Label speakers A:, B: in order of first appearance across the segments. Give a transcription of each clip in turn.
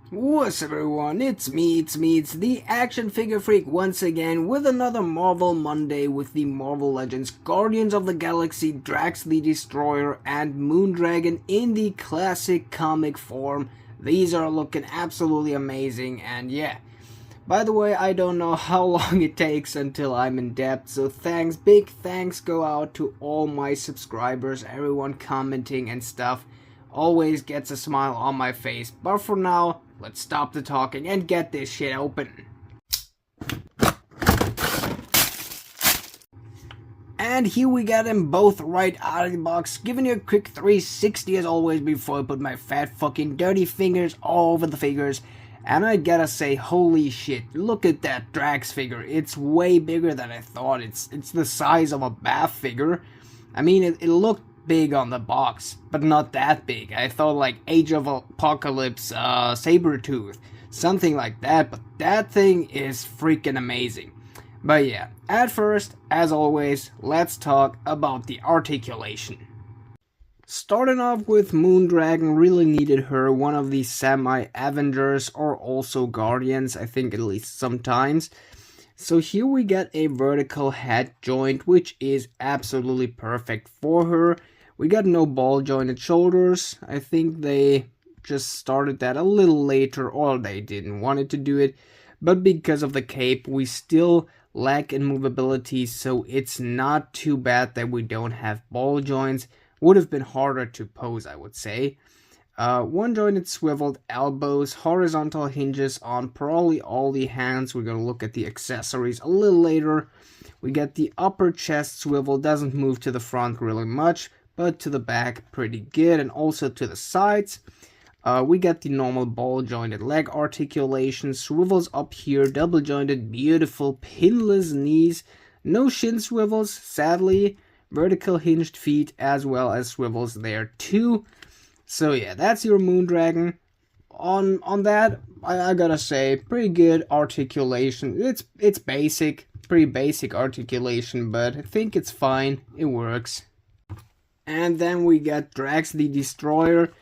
A: What's up everyone, it's me, it's the Action Figure Freak once again with another Marvel Monday with the Marvel Legends Guardians of the Galaxy Drax the Destroyer and Moondragon in the classic comic form. These are looking absolutely amazing, and yeah. By the way, I don't know how long it takes until I'm in depth, so big thanks go out to all my subscribers, everyone commenting and stuff. Always gets a smile on my face, but for now, let's stop the talking and get this shit open. And here we got them both right out of the box, giving you a quick 360 as always before I put my fat fucking dirty fingers all over the figures. And I gotta say, holy shit, look at that Drax figure. It's way bigger than I thought. It's the size of a bath figure. I mean, it looked big on the box, but not that big. I thought like Age of Apocalypse, Sabretooth, something like that, but that thing is freaking amazing. But yeah, at first, as always, let's talk about the articulation. Starting off with Moondragon, really needed her, one of the semi-Avengers or also Guardians, I think at least sometimes. So here we get a vertical head joint, which is absolutely perfect for her. We got no ball jointed shoulders. I think they just started that a little later, or they didn't want to do it. But because of the cape, we still lack in movability, so it's not too bad that we don't have ball joints. Would have been harder to pose, I would say. One jointed swiveled elbows, horizontal hinges on probably all the hands. We're going to look at the accessories a little later. We get the upper chest swivel, doesn't move to the front really much, but to the back pretty good, and also to the sides. We get the normal ball jointed leg articulation, swivels up here, double jointed, beautiful pinless knees, no shin swivels, sadly, vertical hinged feet as well as swivels there too. So yeah, that's your Moondragon. On that, I gotta say, pretty good articulation. It's basic, pretty basic articulation, but I think it's fine. It works. And then we got Drax the Destroyer.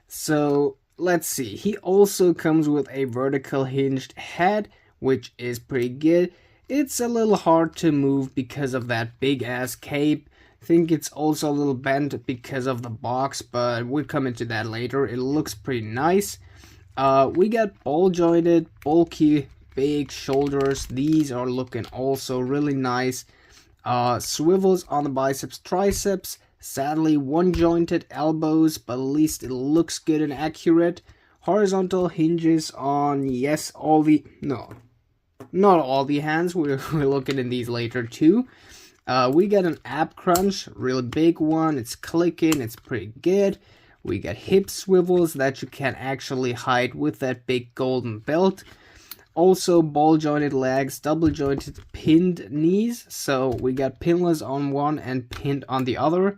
A: So let's see. He also comes with a vertical hinged head, which is pretty good. It's a little hard to move because of that big ass cape. I think it's also a little bent because of the box, but we'll come into that later. It looks pretty nice. We got ball jointed, bulky, big shoulders. These are looking also really nice. Swivels on the biceps, triceps. Sadly, one jointed elbows, but at least it looks good and accurate. Horizontal hinges on, yes, not all the hands. We're looking in these later too. We got an ab crunch, really big one. It's clicking, it's pretty good. We got hip swivels that you can actually hide with that big golden belt. Also ball jointed legs, double jointed pinned knees. So we got pinless on one and pinned on the other.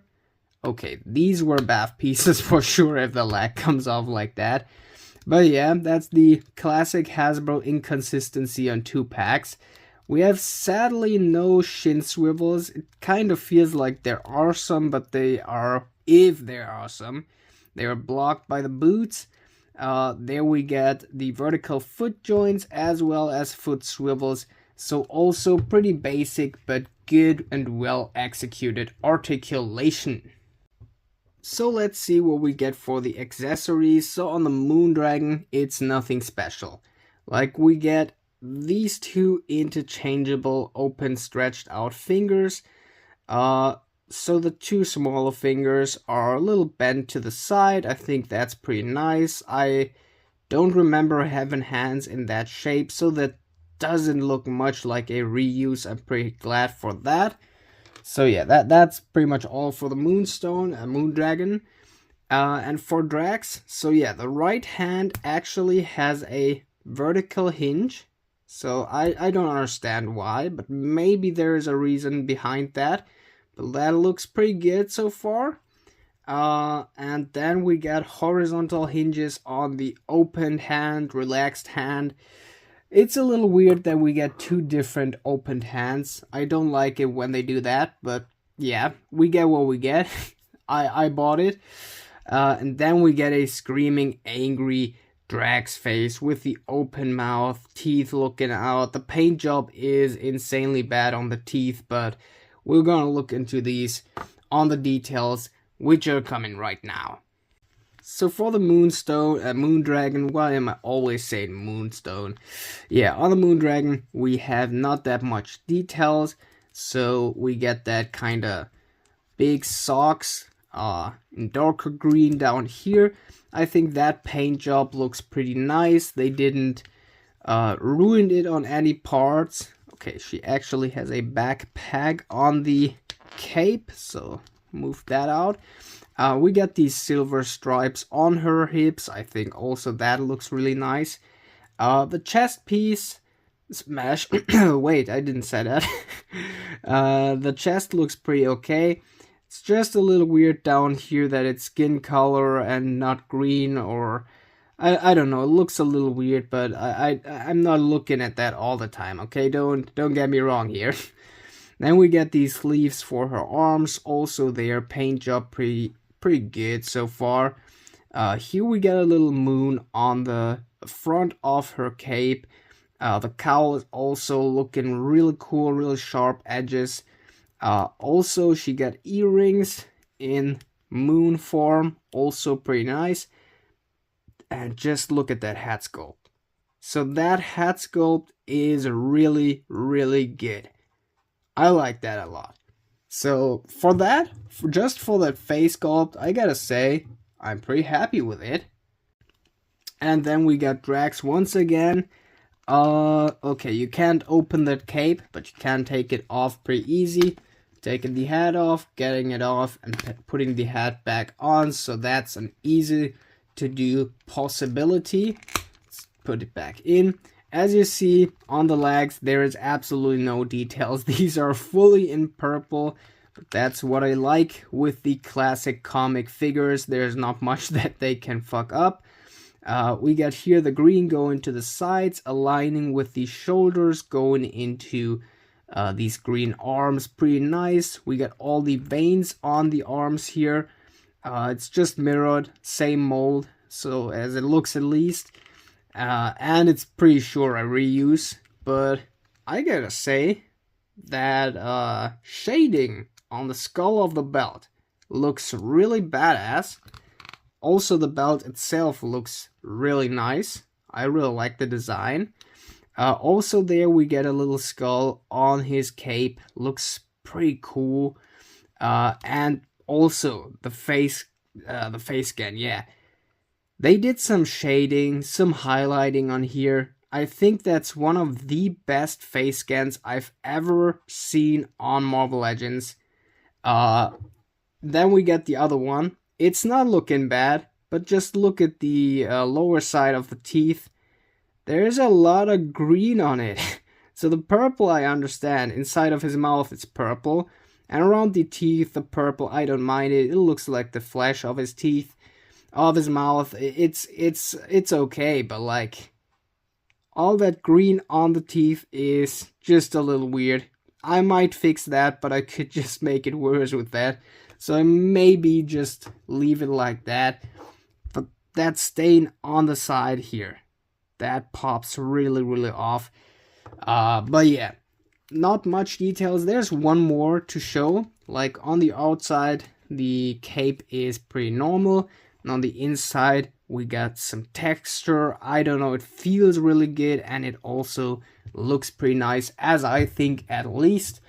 A: Okay, these were bath pieces for sure if the leg comes off like that. But yeah, that's the classic Hasbro inconsistency on 2-packs. We have sadly no shin swivels. It kind of feels like there are some, but they are, if there are some, they are blocked by the boots. There we get the vertical foot joints as well as foot swivels. So also pretty basic, but good and well executed articulation. So let's see what we get for the accessories. So on the Moondragon, it's nothing special. Like we get these two interchangeable open stretched out fingers. So the two smaller fingers are a little bent to the side. I think that's pretty nice. I don't remember having hands in that shape, so that doesn't look much like a reuse. I'm pretty glad for that. So yeah, that's pretty much all for the Moonstone and Moondragon. And for Drax, so yeah, the right hand actually has a vertical hinge. So I don't understand why, but maybe there is a reason behind that. But that looks pretty good so far. And then we got horizontal hinges on the opened hand, relaxed hand. It's a little weird that we get two different opened hands. I don't like it when they do that, but yeah, we get what we get. I bought it. And then we get a screaming, angry Drax face with the open mouth, teeth looking out. The paint job is insanely bad on the teeth, but we're gonna look into these on the details, which are coming right now. So for the Moondragon, why am I always saying Moonstone? Yeah, on the Moondragon, we have not that much details, so we get that kind of big socks in darker green down here. I think that paint job looks pretty nice. They didn't ruin it on any parts. Okay, she actually has a backpack on the cape, so move that out. We got these silver stripes on her hips. I think also that looks really nice. The chest piece, smash. Wait, I didn't say that. The chest looks pretty okay. It's just a little weird down here that it's skin color and not green, or I don't know. It looks a little weird, but I'm not looking at that all the time. Okay, don't get me wrong here. Then we get these sleeves for her arms. Also, their paint job pretty good so far. Here we get a little moon on the front of her cape. The cowl is also looking really cool, really sharp edges. Also, she got earrings in moon form, also pretty nice. And just look at that hat sculpt. So that hat sculpt is really, really good. I like that a lot. So for that, just for that face sculpt, I gotta say, I'm pretty happy with it. And then we got Drax once again. Okay, you can't open that cape, but you can take it off pretty easy. Taking the hat off, getting it off, and putting the hat back on. So that's an easy to do possibility. Let's put it back in. As you see on the legs, there is absolutely no details. These are fully in purple, but that's what I like with the classic comic figures. There's not much that they can fuck up. We got here the green going to the sides, aligning with the shoulders, going into these green arms. Pretty nice. We got all the veins on the arms here. It's just mirrored, same mold, so as it looks at least. And it's pretty sure a reuse, but I gotta say that shading on the skull of the belt looks really badass. Also, the belt itself looks really nice. I really like the design. Also, there we get a little skull on his cape. Looks pretty cool. And also the face scan, yeah. They did some shading, some highlighting on here. I think that's one of the best face scans I've ever seen on Marvel Legends. Then we get the other one. It's not looking bad, but just look at the lower side of the teeth. There's a lot of green on it. So the purple I understand. Inside of his mouth it's purple. And around the teeth, the purple, I don't mind it. It looks like the flesh of his teeth. Of his mouth, it's okay, but like all that green on the teeth is just a little weird. I might fix that, but I could just make it worse with that. So maybe just leave it like that. But that stain on the side here, that pops really, really off. But yeah, not much details. There's one more to show. Like on the outside, the cape is pretty normal. And on the inside, we got some texture. I don't know, it feels really good, and it also looks pretty nice, as I think at least.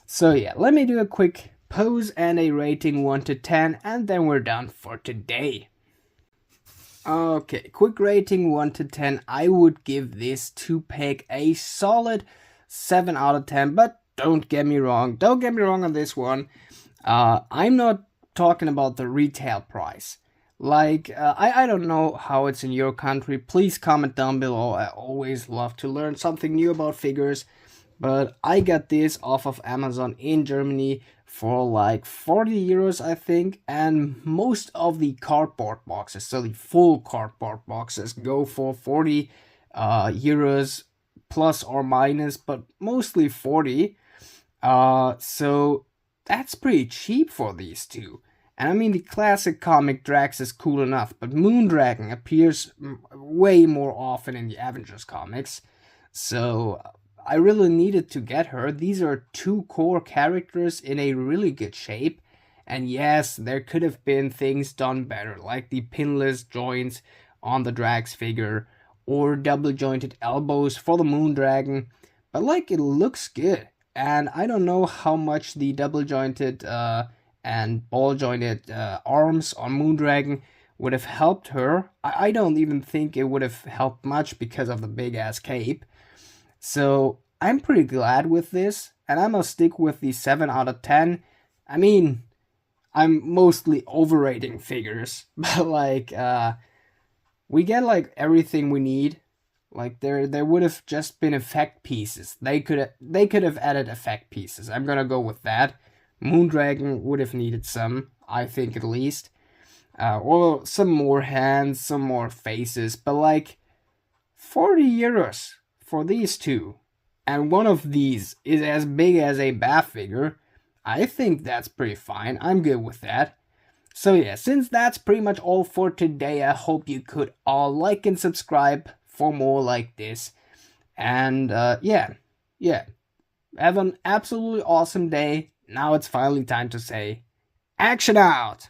A: So yeah, let me do a quick pose and a rating 1 to 10, and then we're done for today. Okay, quick rating 1 to 10. I would give this 2-pack a solid 7 out of 10, but don't get me wrong on this one. I'm not talking about the retail price. Like, I don't know how it's in your country. Please comment down below. I always love to learn something new about figures. But I got this off of Amazon in Germany for like 40 euros, I think. And most of the cardboard boxes, so the full cardboard boxes, go for 40 euros plus or minus, but mostly 40. So that's pretty cheap for these two. And I mean, the classic comic Drax is cool enough, but Moondragon appears way more often in the Avengers comics. So I really needed to get her. These are two core characters in a really good shape. And yes, there could have been things done better, like the pinless joints on the Drax figure, or double jointed elbows for the Moondragon. But like, it looks good. And I don't know how much the double jointed and ball jointed arms on Moondragon would have helped her. I don't even think it would have helped much because of the big ass cape. So I'm pretty glad with this, and I'm gonna stick with the 7 out of 10. I mean, I'm mostly overrating figures, but like, we get like everything we need. Like there would have just been effect pieces. They could have added effect pieces. I'm gonna go with that. Moondragon would have needed some, I think at least. Or some more hands, some more faces, but like 40 euros for these two. And one of these is as big as a Bath figure. I think that's pretty fine. I'm good with that. So yeah, since that's pretty much all for today, I hope you could all like and subscribe for more like this. And yeah. Have an absolutely awesome day. Now it's finally time to say, action out!